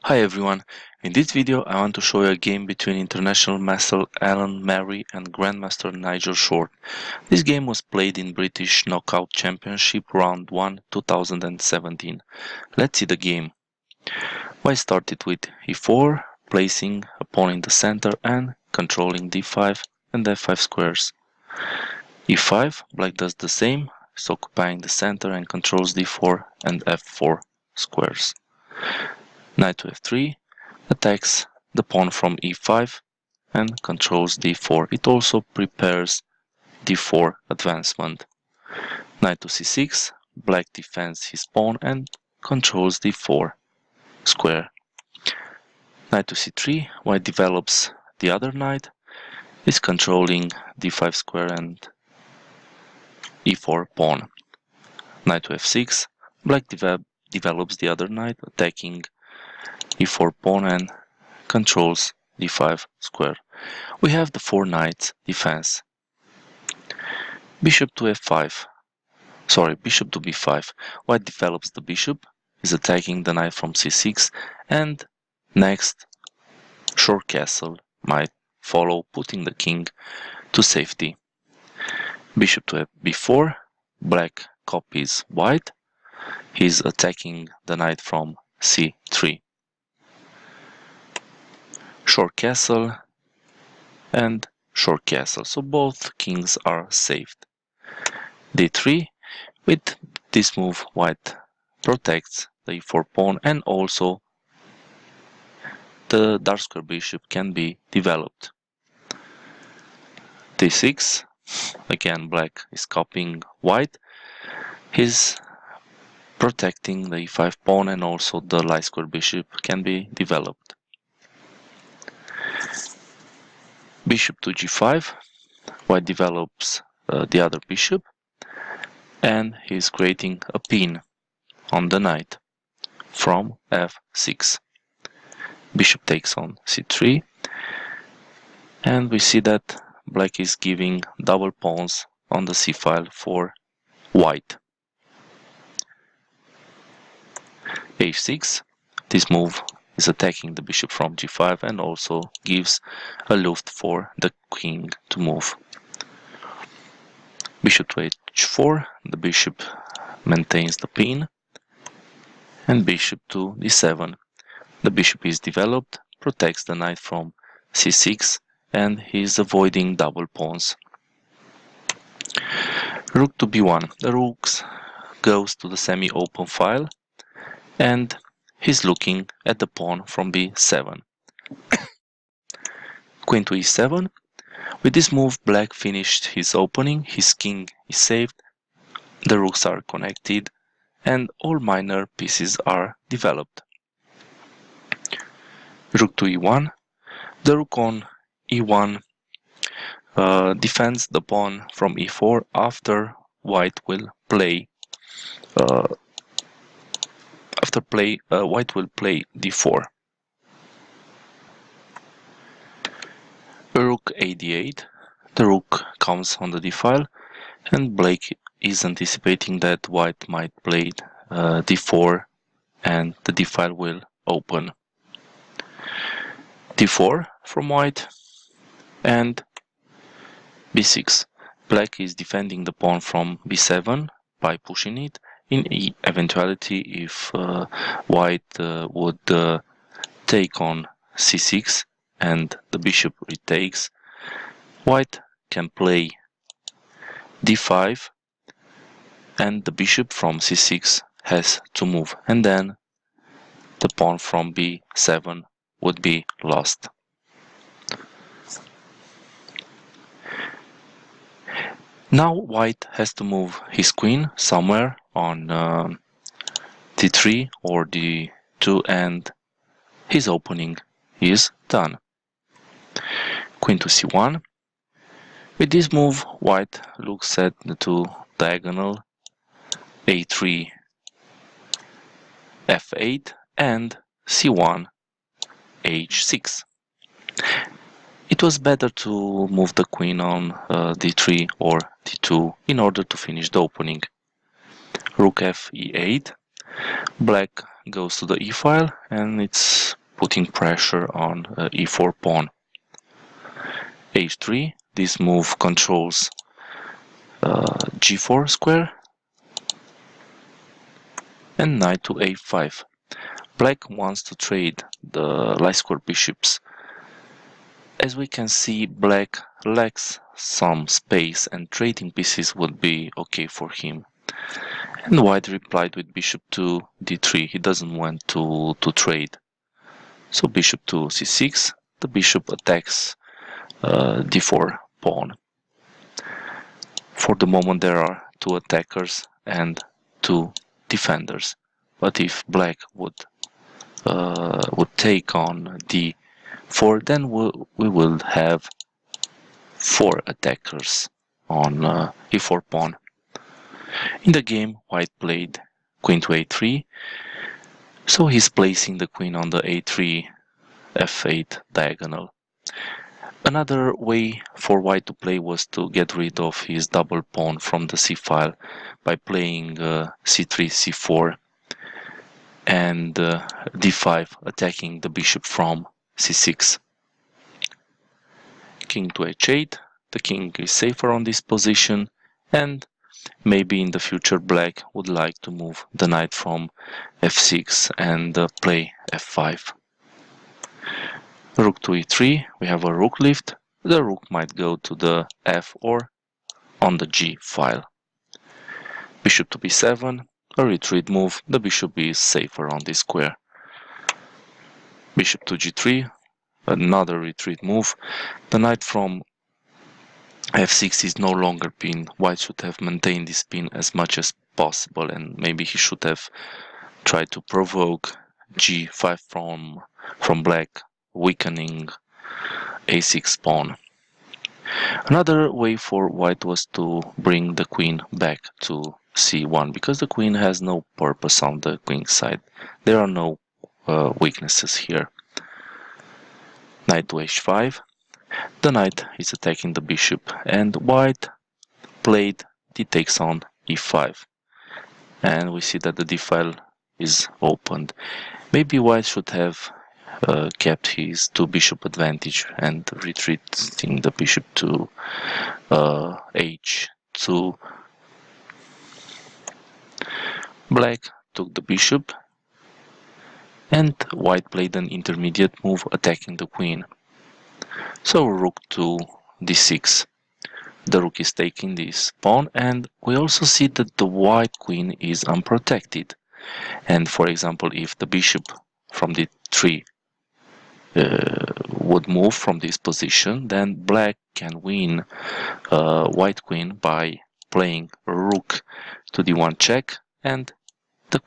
Hi everyone, in this video I want to show you a game between International Master Alan Mary and Grandmaster Nigel Short. This game was played in British Knockout Championship Round 1 2017. Let's see the game. White started with e4, placing a pawn in the center and controlling d5 and f5 squares. e5, black does the same, is occupying the center and controls d4 and f4 squares. Knight to f3 attacks the pawn from e5 and controls d4. It also prepares d4 advancement. Knight to c6, black defends his pawn and controls d4 square. Knight to c3, white develops the other knight, is controlling d5 square and e4 pawn. Knight to f6, black develops the other knight, attacking e4 pawn and controls d5 square. We have the four knights defense. Bishop to f5. Bishop to b5. White develops the bishop, is attacking the knight from c6, and next short castle might follow, putting the king to safety. Bishop to b4. Black copies white. He's attacking the knight from c3. Short castle and short castle, so both kings are saved. d3. With this move, white protects the e4 pawn, and also the dark square bishop can be developed. d6. Again, black is copying white. He's protecting the e5 pawn, and also the light square bishop can be developed. Bishop to g5, white develops the other bishop, and he's creating a pin on the knight from f6. Bishop takes on c3, and we see that black is giving double pawns on the c file for white. h6, this move is attacking the bishop from g5 and also gives a luft for the king to move. Bishop to h4, the bishop maintains the pin, and bishop to d7. The bishop is developed, protects the knight from c6, and he is avoiding double pawns. Rook to b1. The rook goes to the semi-open file, and he's looking at the pawn from b7. Queen to e7. With this move, black finished his opening, his king is saved, the rooks are connected, and all minor pieces are developed. Rook to e1. The rook on e1 defends the pawn from e4 after white will play white will play d4. Rook ad8. The rook comes on the d file, and black is anticipating that white might play d4, and the d file will open. d4 from white, and b6. Black is defending the pawn from b7 by pushing it, in eventuality if white would take on c6 and the bishop retakes, white can play d5, and the bishop from c6 has to move, and then the pawn from b7 would be lost. Now white has to move his queen somewhere on d3 or d2, and his opening is done. Queen to c1. With this move, white looks at the two diagonal a3 f8 and c1 h6. It was better to move the queen on d3 or d2 in order to finish the opening. Rook f e8. Black goes to the e file and it's putting pressure on e4 pawn. h3, this move controls g4 square, and knight to a5. Black wants to trade the light square bishops. As we can see, black lacks some space and trading pieces would be okay for him. And white replied with bishop to d3. He doesn't want to trade. So bishop to c6, the bishop attacks d4 pawn. For the moment there are two attackers and two defenders. But if black would take on d4, then we will have four attackers on e4 pawn. In the game, white played queen to a3, so he's placing the queen on the a3 f8 diagonal. Another way for white to play was to get rid of his double pawn from the c file by playing c3 c4 and d5, attacking the bishop from c6. King to h8, the king is safer on this position, and maybe in the future black would like to move the knight from f6 and play f5. Rook to e3, we have a rook lift. The rook might go to the f or on the g file. Bishop to b7, a retreat move. The bishop is safer on this square. Bishop to g3, another retreat move. The knight from f6 is no longer pinned. White should have maintained this pin as much as possible, and maybe he should have tried to provoke g5 from black, weakening a6 pawn. Another way for white was to bring the queen back to c1, because the queen has no purpose on the queen side. There are no weaknesses here. Knight to h5. The knight is attacking the bishop, and white played d takes on e5. And we see that the d file is opened. Maybe white should have kept his two bishop advantage and retreating the bishop to h2. Black took the bishop, and white played an intermediate move attacking the queen. So rook to d6. The rook is taking this pawn, and we also see that the white queen is unprotected. And for example, if the bishop from d3 would move from this position, then black can win white queen by playing rook to d1 check, and the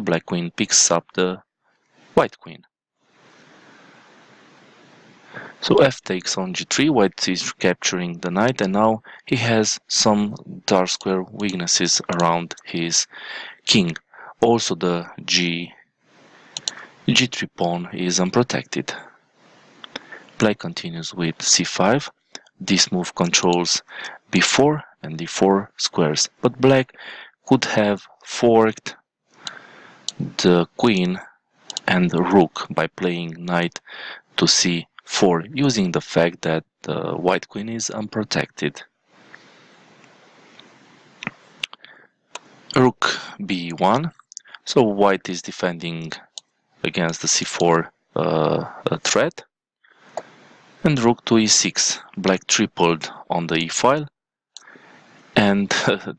black queen picks up the white queen. So f takes on g3, white is capturing the knight, and now he has some dark square weaknesses around his king. Also the g3 pawn is unprotected. Black continues with c5. This move controls b4 and d4 squares, but black could have forked the queen and the rook by playing knight to c4, using the fact that the white queen is unprotected. Rook b1. So white is defending against the c4 threat. And rook to e6. Black tripled on the e file. And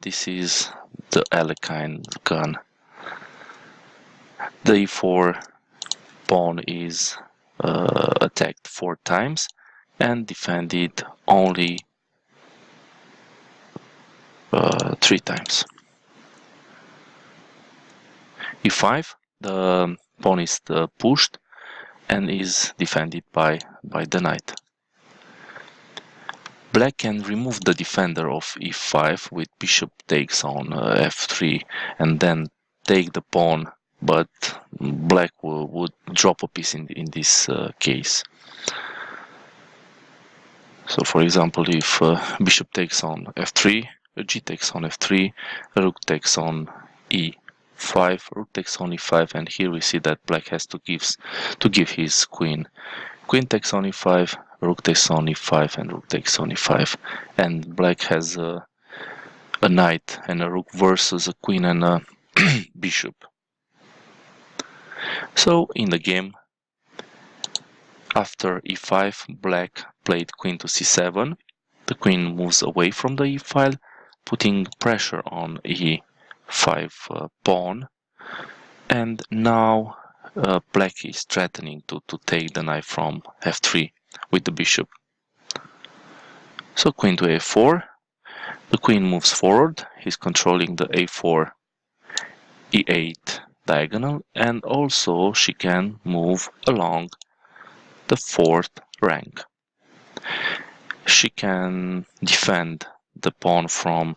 this is the Alekhine gun. The e4 pawn is attacked 4 times and defended only 3 times. e5, the pawn is pushed and is defended by the knight. Black can remove the defender of e5 with bishop takes on f3 and then take the pawn, but black would drop a piece in this case. So for example, if bishop takes on f3, g takes on f3, rook takes on e e5, rook takes on e5, and here we see that black has to give his queen. Queen takes on e5, rook takes on e5, and rook takes on e5, and black has a knight and a rook versus a queen and a bishop. So in the game, after e5, black played queen to c7. The queen moves away from the e file, putting pressure on e5 pawn, and now black is threatening to take the knight from f3 with the bishop. So queen to a4, the queen moves forward, he's controlling the a4 e8 diagonal, and also she can move along the fourth rank. She can defend the pawn from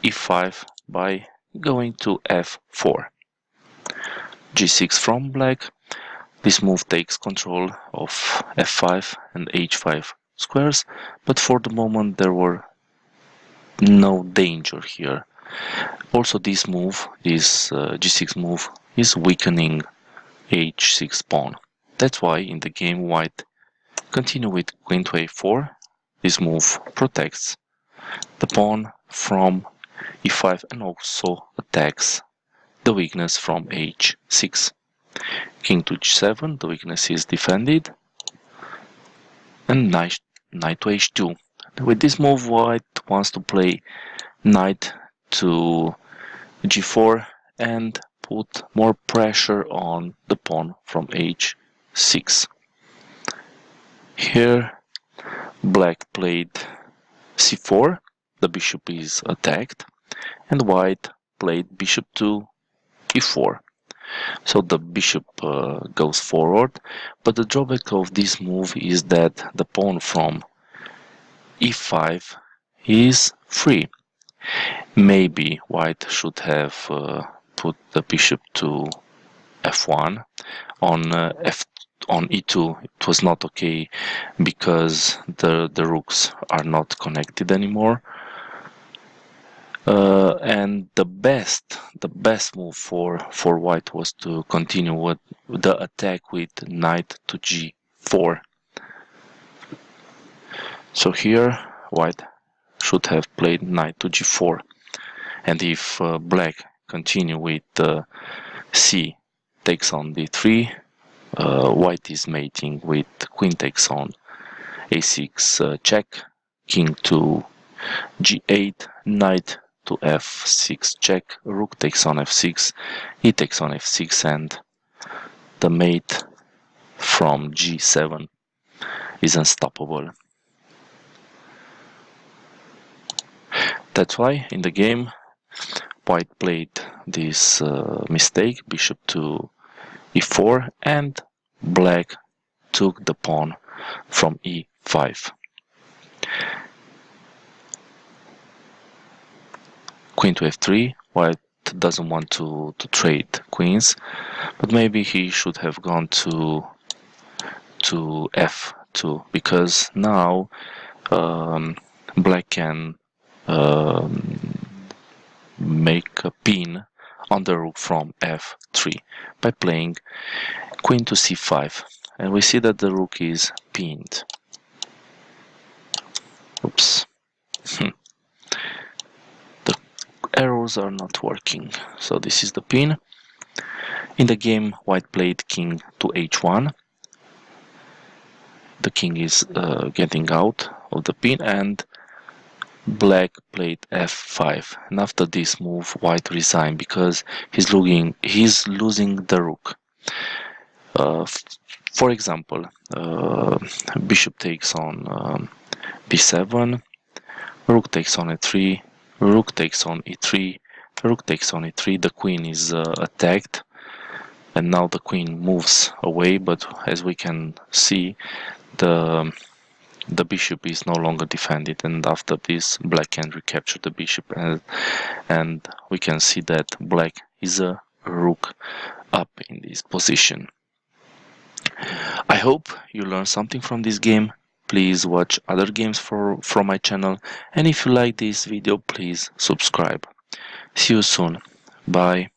e5 by going to f4. g6 from black. This move takes control of f5 and h5 squares, but for the moment there were no danger here. Also this move, this g6 move, is weakening h6 pawn. That's why in the game white continue with queen to a4. This move protects the pawn from e5 and also attacks the weakness from h6. King to g7, the weakness is defended, and knight to h2. With this move white wants to play knight to g4 and put more pressure on the pawn from h6. Here black played c4, the bishop is attacked, and white played bishop to e4. So the bishop goes forward, but the drawback of this move is that the pawn from e5 is free. Maybe white should have put the bishop to f1. On e2 it was not okay because the rooks are not connected anymore. And the best move for white was to continue with the attack with knight to g4. So here white should have played knight to g4, and if black continue with c takes on d3, white is mating with queen takes on a6 check, king to g8, knight to f6 check, rook takes on f6, e takes on f6, and the mate from g7 is unstoppable. That's why in the game white played this mistake, bishop to e4, and black took the pawn from e5. Queen to f3, white doesn't want to trade queens, but maybe he should have gone to f2, because now black can make a pin on the rook from f3 by playing queen to c5, and we see that the rook is pinned. Oops. The arrows are not working, so this is the pin. In the game white played king to h1. The king is getting out of the pin, and black played f5, and after this move white resigned because he's losing the rook. For example, bishop takes on b7, rook takes on e3, rook takes on e3, rook takes on e3, the queen is attacked, and now the queen moves away, but as we can see, the bishop is no longer defended, and after this black can recapture the bishop, and we can see that black is a rook up in this position. I hope you learned something from this game. Please watch other games from my channel, and if you like this video, please subscribe. See you soon. Bye.